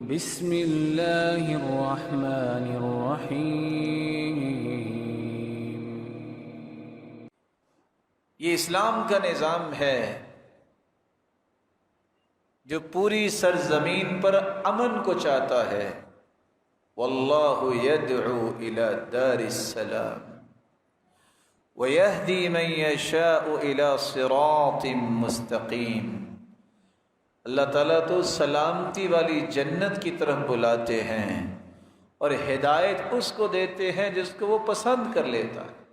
بسم اللہ الرحمن الرحیم۔ یہ اسلام کا نظام ہے جو پوری سرزمین پر امن کو چاہتا ہے۔ واللہ یدعو الی دار السلام ویہدی من یشاء الی صراط مستقیم۔ اللہ تعالیٰ تو سلامتی والی جنت کی طرف بلاتے ہیں اور ہدایت اس کو دیتے ہیں جس کو وہ پسند کر لیتا ہے۔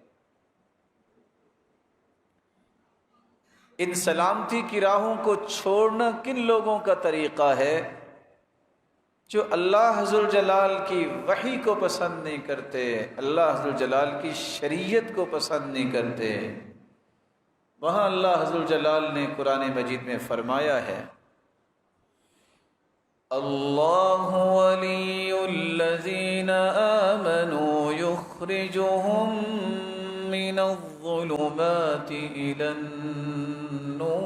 ان سلامتی کی راہوں کو چھوڑنا کن لوگوں کا طریقہ ہے؟ جو اللہ ذوالجلال کی وحی کو پسند نہیں کرتے، اللہ ذوالجلال کی شریعت کو پسند نہیں کرتے۔ وہاں اللہ ذوالجلال نے قرآن مجید میں فرمایا ہے، اللہ ولی الذین آمنوا یخرجهم من الظلمات الی النور۔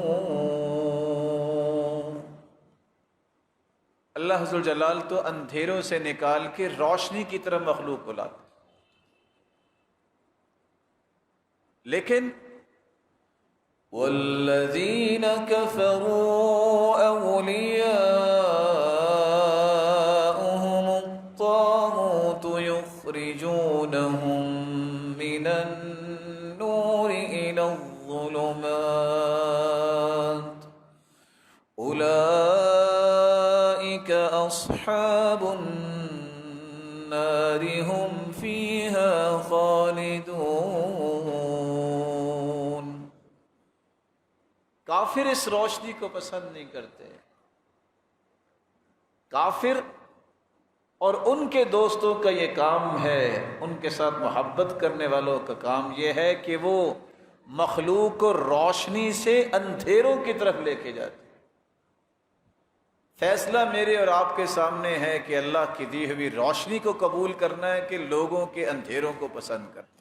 اللہ ذوالجلال تو اندھیروں سے نکال کے روشنی کی طرف مخلوق کو لاتا، لیکن والذین کفروا اولیاؤہم الطاغوت یخرجونہم من النور الی الظلمات اولئک اصحاب النار ہم فیہا خالدون۔ کافر اس روشنی کو پسند نہیں کرتے۔ کافر اور ان کے دوستوں کا یہ کام ہے، ان کے ساتھ محبت کرنے والوں کا کام یہ ہے کہ وہ مخلوق کو روشنی سے اندھیروں کی طرف لے کے جاتے۔ فیصلہ میرے اور آپ کے سامنے ہے کہ اللہ کی دی ہوئی روشنی کو قبول کرنا ہے کہ لوگوں کے اندھیروں کو پسند کرنا۔